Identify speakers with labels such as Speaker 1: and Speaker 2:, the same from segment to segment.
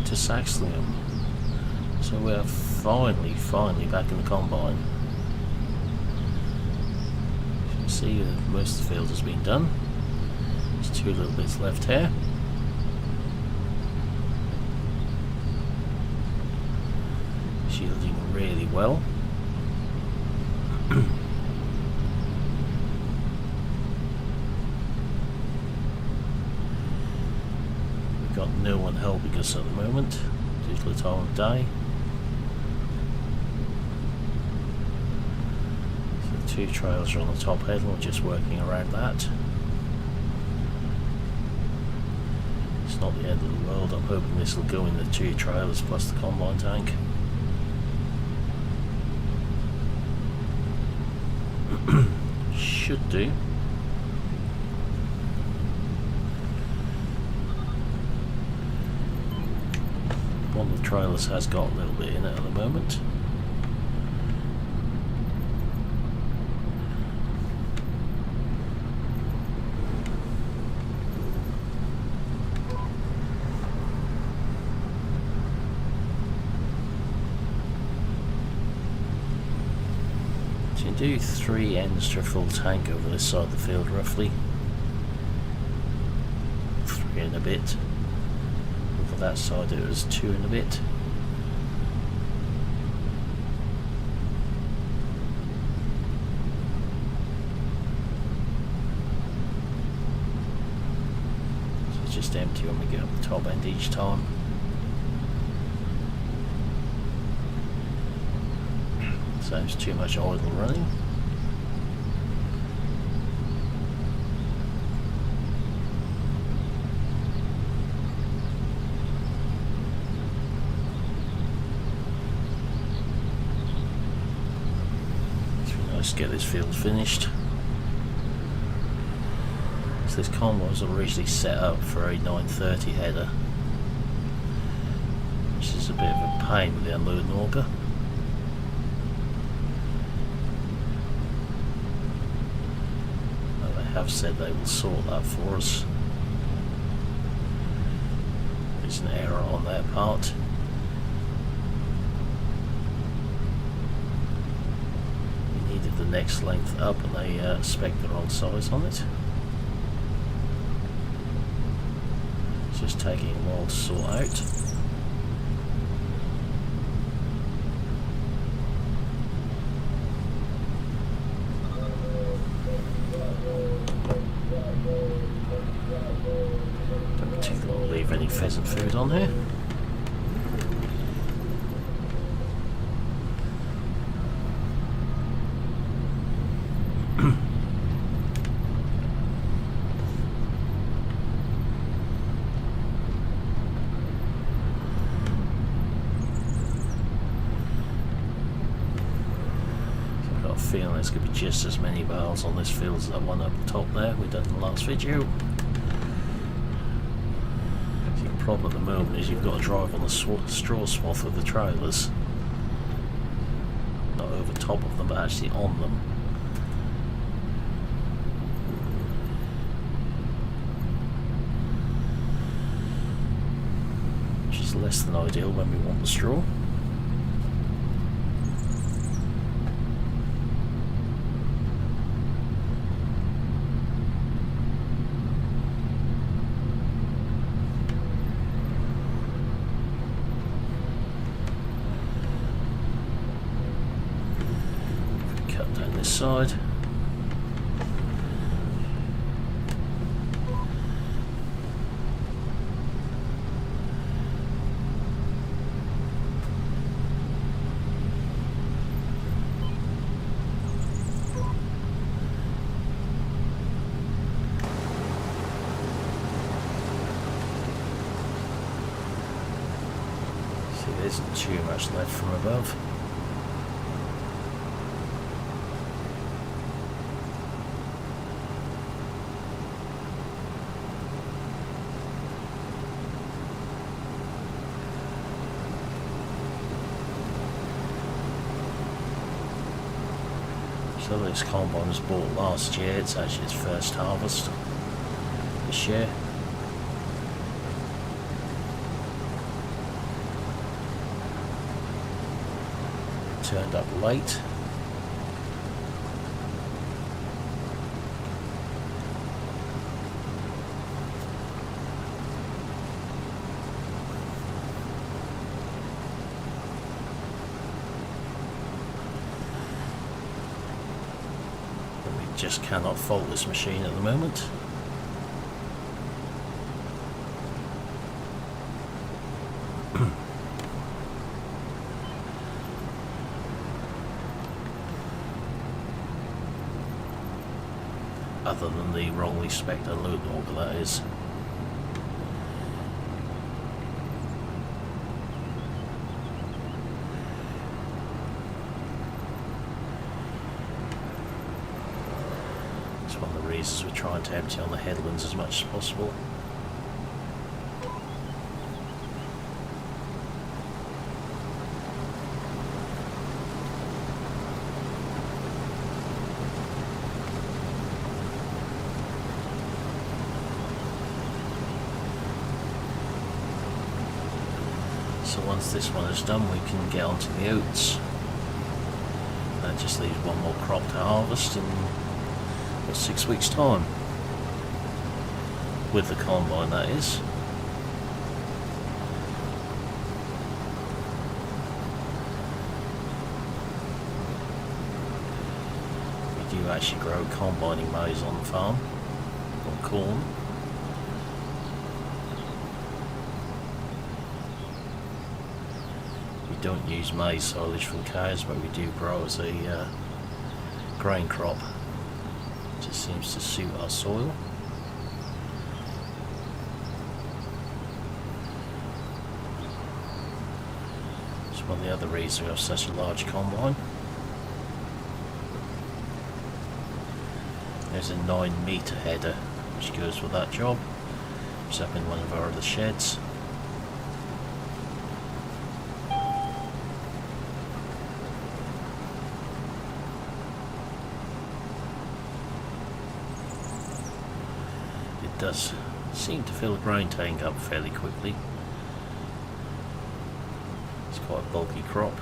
Speaker 1: to Saxlingham. So we are finally back in the combine. As you can see, most of the field has been done. There's 2 little bits left here. Shielding really well. We've got no one helping us at the moment due to the time of day. So the 2 trails are on the top head and we're just working around that. It's not the end of the world. I'm hoping this will go in the 2 trailers plus the combine tank. Should do. One of the trailers has got a little bit in it at the moment. So you do 3 ends to a full tank over this side of the field roughly. 3 and a bit. For that side it was 2 and a bit. So it's just empty when we get up the top end each time. Saves too much idle running. Get this field finished. So this combine was originally set up for a 930 header, which is a bit of a pain with the unloading auger. But they have said they will sort that for us. It's an error on their part. The next length up and they spec the wrong size on it. It's just taking a while to sort out. Don't particularly want to leave any pheasant food on here. Feeling there's going to be just as many bales on this field as that one up the top there we done in the last video. The problem at the moment is you've got to drive on the straw swath of the trailers, not over top of them but actually on them. Which is less than ideal when we want the straw. Side. See, there isn't too much left from above. So this combine was bought last year, it's actually its first harvest this year. turned up late. Just cannot fault this machine at the moment. Other than the wrongly spec'd load log, that is. One of the reasons we're trying to empty on the headlands as much as possible. So once this one is done, we can get onto the oats. That just leaves one more crop to harvest in 6 weeks' time, with the combine, that is. We do actually grow combining maize on the farm, or corn. We don't use maize silage from cows, but we do grow as a grain crop. Just seems to suit our soil. It's one of the other reasons we have such a large combine. There's a 9-metre header which goes with that job. It's up in one of our other sheds. Does seem to fill a grain tank up fairly quickly. It's quite a bulky crop.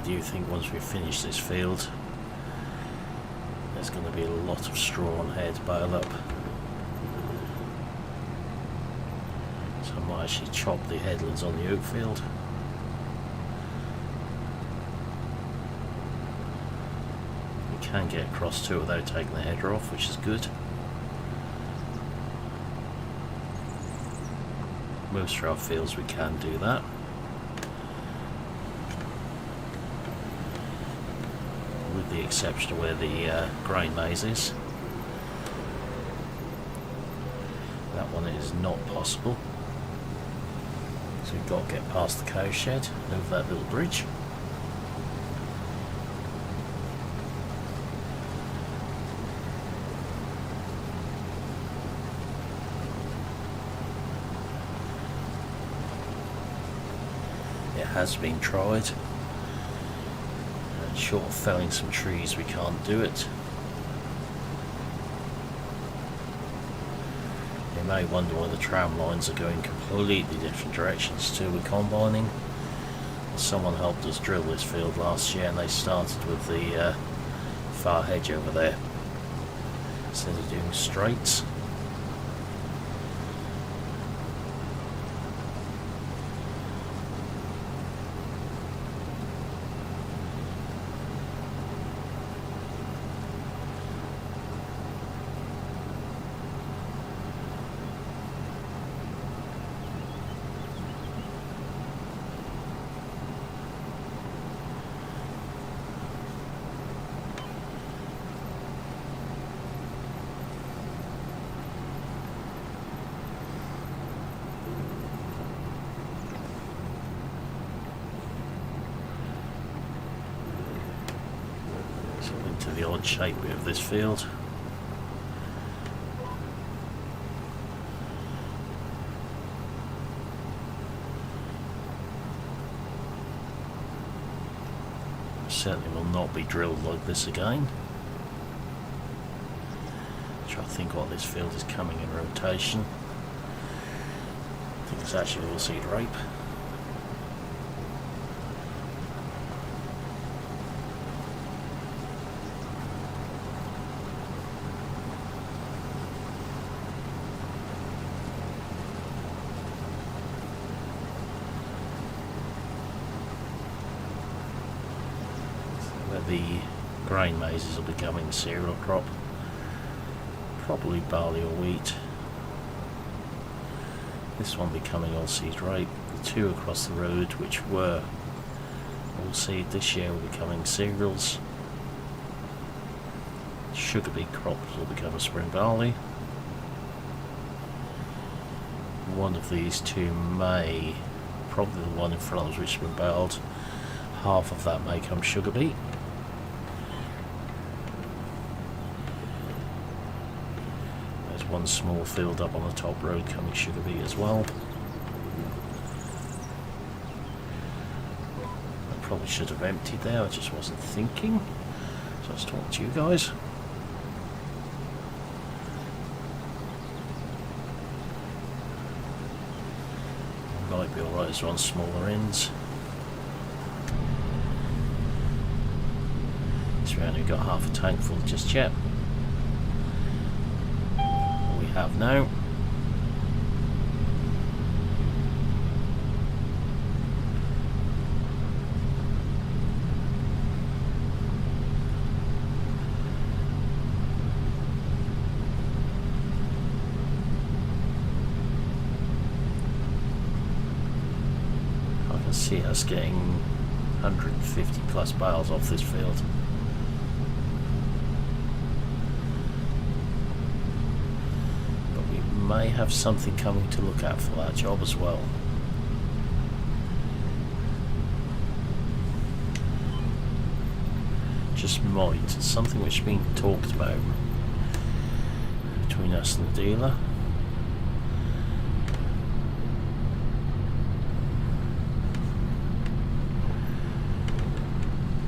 Speaker 1: Do think once we finish this field, there's going to be a lot of straw on here to bale up. So I might actually chop the headlands on the oat field. We can get across to it without taking the header off, which is good. Most of our fields we can do that. With the exception of where the grain maize is. That one is not possible. So we've got to get past the cow shed over that little bridge. It has been tried. Short of felling some trees, we can't do it. You may wonder why the tram lines are going completely different directions to the combining. Someone helped us drill this field last year and they started with the far hedge over there instead of doing straights. To the odd shape of this field. certainly will not be drilled like this again. Try to think what this field is coming in rotation. I think it's actually all seed rape. The grain mazes will be coming cereal crop, probably barley or wheat. This one becoming all seed rape. The two across the road, which were all seed this year, will be becoming cereals. Sugar beet crops will become a spring barley. One of these two may, probably the one in front of us which has been baled, half of that may come sugar beet. One small field up on the top road coming sugar beet as well. I probably should have emptied there, I just wasn't thinking. So I was talking to you guys. Might be alright as we're on smaller ends. So we only got half a tank full just yet. Have now. I can see us getting 150 plus bales off this field. May have something coming to look at for that job as well. Just might. It's something which is being talked about between us and the dealer.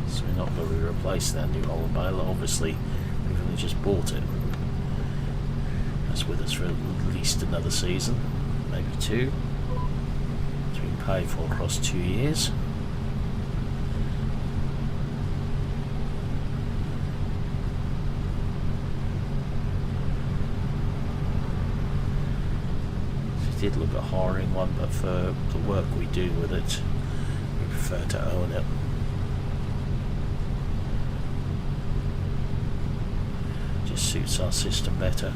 Speaker 1: So we're not going to be replacing that new hollow baler. Obviously, we've only just bought it. With us for at least another season, maybe two. It's been paid for across 2 years. We did look at hiring one, but for the work we do with it, we prefer to own it. Just suits our system better.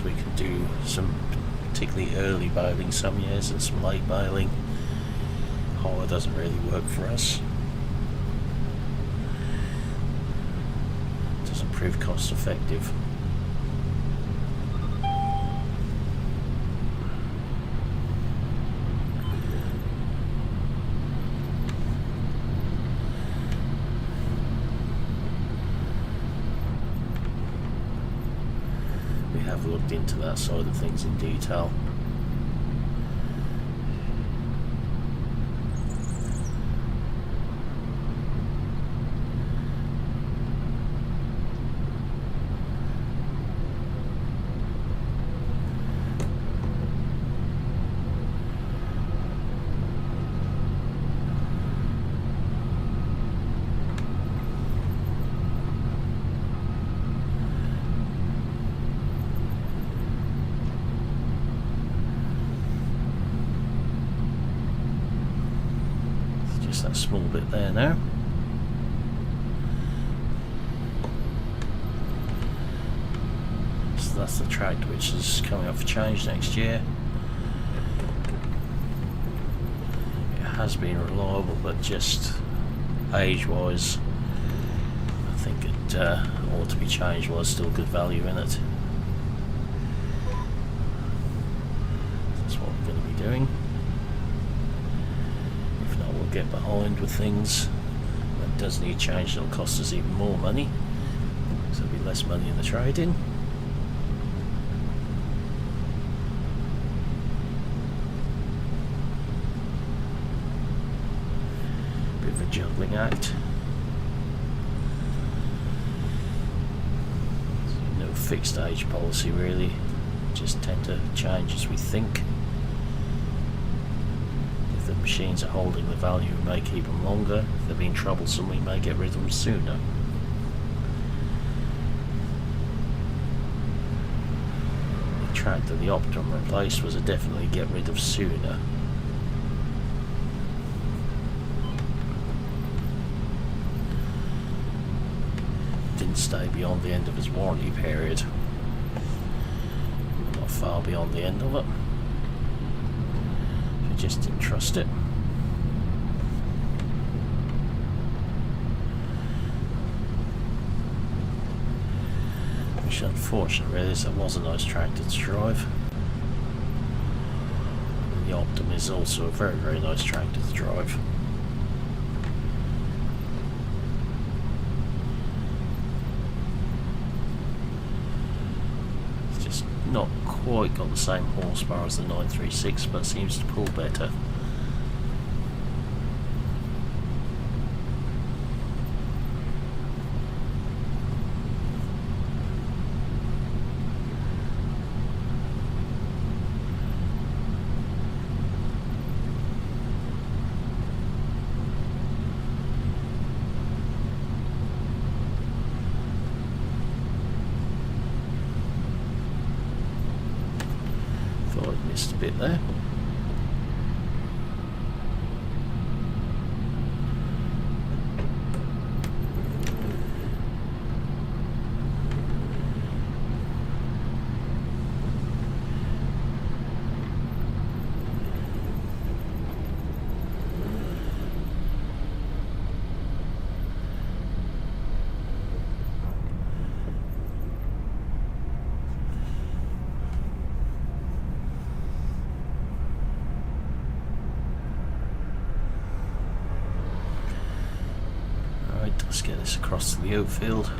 Speaker 1: We can do some particularly early baling some years and some late baling. Hollow doesn't really work for us. It doesn't prove cost effective. Looked into that side of things in detail. That small bit there now. So that's the Trac which is coming up for change next year. It has been reliable, but just age wise I think it ought to be changed while there's still good value in it. That's what we're going to be doing. Get behind with things. When it does need change, it'll cost us even more money. So there'll be less money in the trade-in. Bit of a juggling act. No fixed age policy really, just tend to change as we think. If the machines are holding the value, we may keep them longer. If they're being troublesome, we may get rid of them sooner. The tractor the Optimum replaced was a definitely get rid of sooner. Didn't stay beyond the end of his warranty period. Not far beyond the end of it. I just didn't trust it. Which unfortunate really is, that was a nice tractor to drive. And the Optimum is also a very, very nice tractor to drive. It's just not quite got the same horsepower as the 936, but seems to pull better. Missed a bit there. Let's get this across to the outfield. So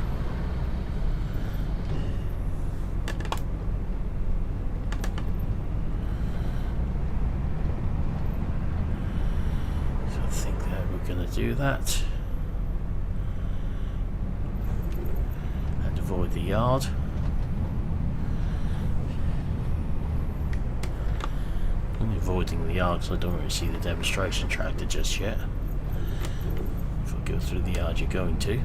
Speaker 1: I think that we're going to do that and avoid the yard. I'm avoiding the yard because I don't really see the demonstration tractor just yet. Go through the yard you're going to.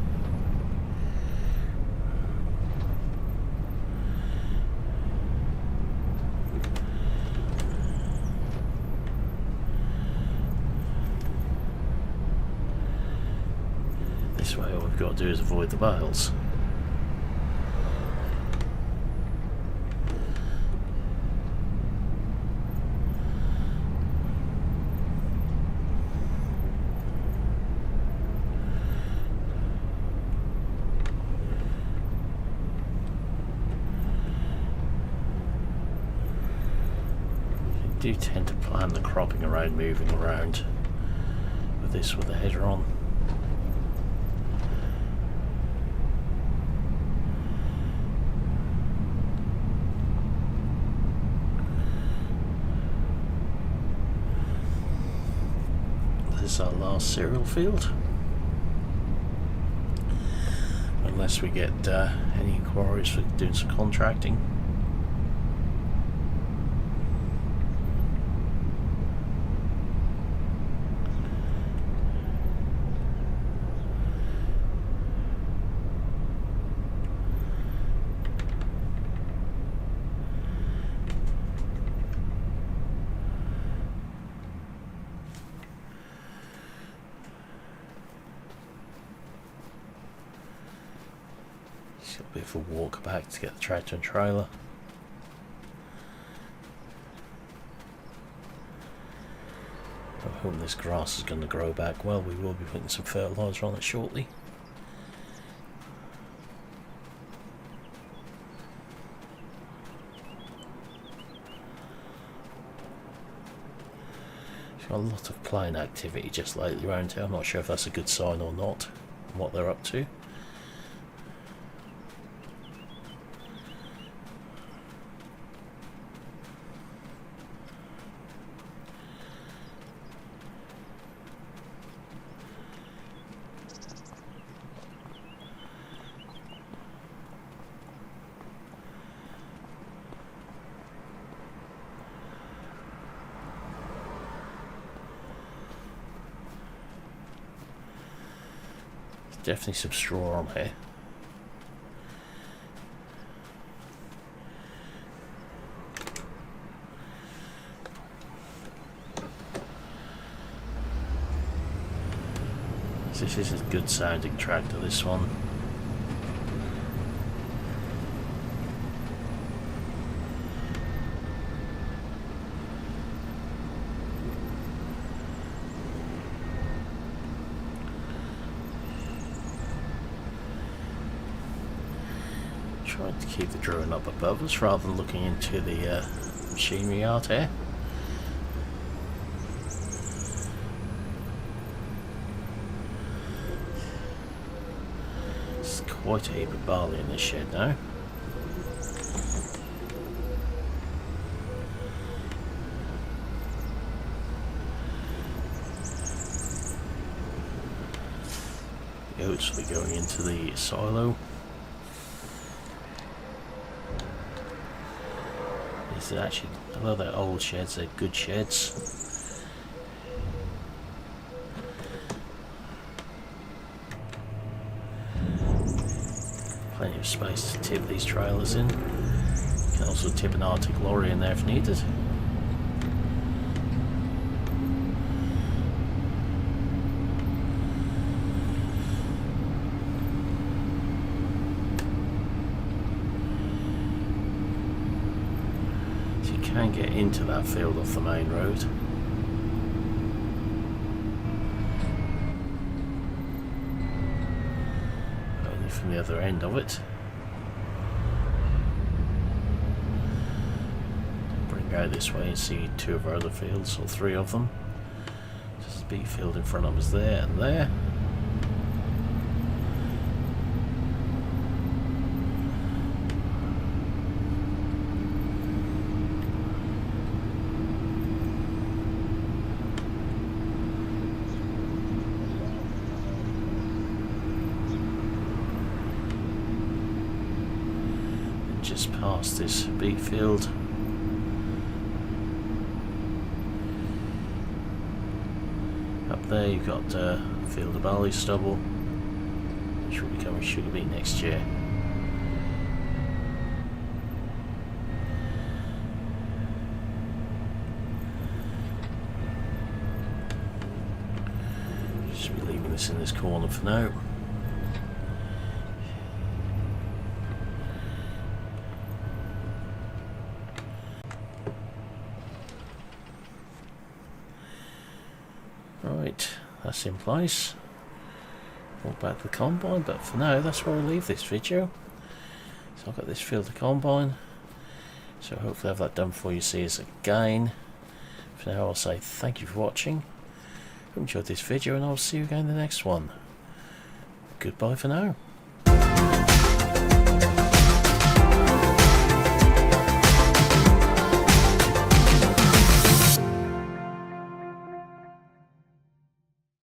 Speaker 1: This way all we've got to do is avoid the bales. Do tend to plan the cropping around, moving around with this with the header on. This is our last cereal field, unless we get any inquiries for doing some contracting. Got a bit of a walk back to get the tractor and trailer. I'm hoping this grass is going to grow back well. We will be putting some fertiliser on it shortly. There's got a lot of plane activity just lately around here. I'm not sure if that's a good sign or not, and what they're up to. Definitely some straw on here. This is a good sounding tractor, this one. Trying to keep the drone up above us rather than looking into the machinery out here. There's quite a heap of barley in this shed now. The oats will be going into the silo. These are actually, although they're old sheds, they're good sheds. Plenty of space to tip these trailers in. You can also tip an Arctic lorry in there if needed. Can get into that field off the main road. Only from the other end of it. Bring out this way and see two of our other fields, or three of them. Just a big field in front of us there and there. Just past this beet field. Up there you've got a field of barley stubble, which will become a sugar beet next year. Just be leaving this in this corner for now. Right, that's in place. Walk back to the combine, but for now that's where we'll leave this video. So I've got this field of combine, so hopefully I'll have that done before you see us again. For now I'll say thank you for watching. Hope you enjoyed this video and I'll see you again in the next one. Goodbye for now.